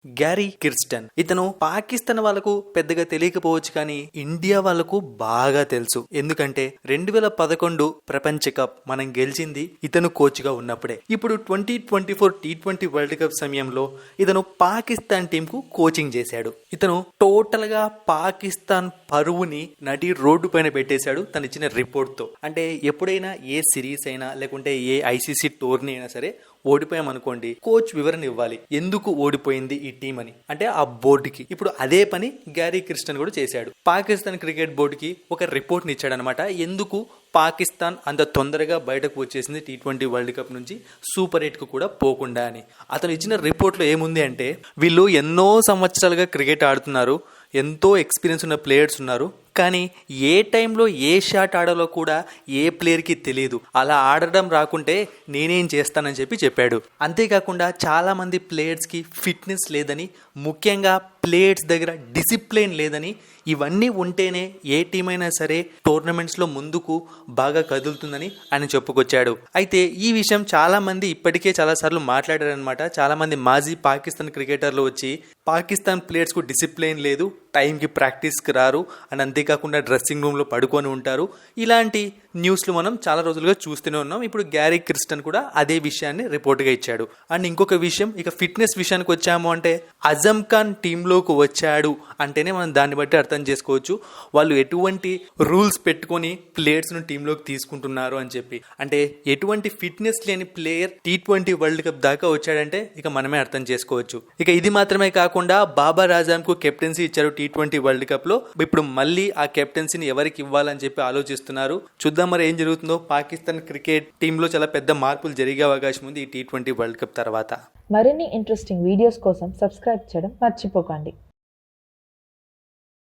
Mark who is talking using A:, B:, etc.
A: Gary Kirsten. ఇతను పాకిస్తాన్ వాళ్ళకు పెద్దగా తెలియకపోవచ్చు కానీ ఇండియా వాళ్ళకు బాగా తెలుసు. ఎందుకంటే 2011 ప్రపంచ కప్ మనం గెలిచింది ఇతను కోచ్ గా ఉన్నప్పుడే. ఇప్పుడు 2024 T20 వరల్డ్ కప్ సమయంలో ఇతను పాకిస్తాన్ టీం కు కోచింగ్ చేశాడు. ఇతను టోటల్ గా పాకిస్తాన్ పరువుని నడి రోడ్డు పైన పెట్టేశాడు తను ఇచ్చిన రిపోర్ట్ తో. అంటే ఎప్పుడైనా ఏ సిరీస్ అయినా లేకుంటే ఏ ఐసీసీ టోర్నీ అయినా సరే ఓడిపోయామనుకోండి, కోచ్ వివరణ ఇవ్వాలి ఎందుకు ఓడిపోయింది ఈ టీం అని, అంటే ఆ బోర్డుకి. ఇప్పుడు అదే పని గ్యారీ కిర్స్టన్ కూడా చేశాడు. పాకిస్తాన్ క్రికెట్ బోర్డుకి ఒక రిపోర్ట్ ని ఇచ్చాడనమాట. ఎందుకు పాకిస్తాన్ అంత తొందరగా బయటకు వచ్చేసింది T20 వరల్డ్ కప్ నుంచి సూపర్ 8 కు కూడా పోకుండా అని. అతను ఇచ్చిన రిపోర్ట్ లో ఏముంది అంటే, వీళ్ళు ఎన్నో సంవత్సరాలుగా క్రికెట్ ఆడుతున్నారు, ఎంతో ఎక్స్పీరియన్స్ ఉన్న ప్లేయర్స్ ఉన్నారు, కానీ ఏ టైంలో ఏ షాట్ ఆడాలో కూడా ఏ ప్లేయర్కి తెలియదు. అలా ఆడడం రాకుంటే నేనేం చేస్తానని చెప్పాడు. అంతేకాకుండా చాలా మంది ప్లేయర్స్కి ఫిట్నెస్ లేదని, ముఖ్యంగా ప్లేయర్స్ దగ్గర డిసిప్లిన్ లేదని, ఇవన్నీ ఉంటేనే ఏ టీం అయినా సరే టోర్నమెంట్స్లో ముందుకు బాగా కదులుతుందని ఆయన చెప్పుకొచ్చాడు. అయితే ఈ విషయం చాలా మంది ఇప్పటికే చాలాసార్లు మాట్లాడారనమాట. చాలా మంది మాజీ పాకిస్తాన్ క్రికెటర్లు వచ్చి పాకిస్తాన్ ప్లేయర్స్కు డిసిప్లిన్ లేదు, టైంకి ప్రాక్టీస్కి రారు అని, అంతేకాకుండా డ్రెస్సింగ్ రూమ్లో పడుకొని ఉంటారు. ఇలాంటి న్యూస్లు మనం చాలా రోజులుగా చూస్తూనే ఉన్నాం. ఇప్పుడు గ్యారీ కిర్స్టన్ కూడా అదే విషయాన్ని రిపోర్ట్గా ఇచ్చాడు. అండ్ ఇంకొక విషయం, ఇక ఫిట్నెస్ విషయానికి వచ్చాము అంటే, అజమ్ ఖాన్ టీంలోకి వచ్చాడు అంటేనే మనం దాన్ని బట్టి అర్థం చేసుకోవచ్చు వాళ్ళు ఎటువంటి రూల్స్ పెట్టుకొని ప్లేయర్స్ను టీంలోకి తీసుకుంటున్నారు అని చెప్పి. అంటే ఎటువంటి ఫిట్నెస్ లేని ప్లేయర్ T20 వరల్డ్ కప్ దాకా వచ్చాడంటే ఇక మనమే అర్థం చేసుకోవచ్చు. ఇక ఇది మాత్రమే కాకుండా బాబర్ ఆజమ్ కు కెప్టెన్సీ ఇచ్చారు T20 వరల్డ్ కప్ లో. ఇప్పుడు మళ్ళీ ఆ కెప్టెన్సీని ఎవరికి ఇవ్వాలని చెప్పి ఆలోచిస్తున్నారు. చూద్దాం మరి ఏం జరుగుతుందో. పాకిస్తాన్ క్రికెట్ టీంలో చాలా పెద్ద మార్పులు జరిగే అవకాశం ఉంది ఈ T20 వరల్డ్ కప్ తర్వాత.
B: మరిన్ని ఇంట్రెస్టింగ్ వీడియోస్ కోసం సబ్స్క్రైబ్ చేయడం మర్చిపోకండి.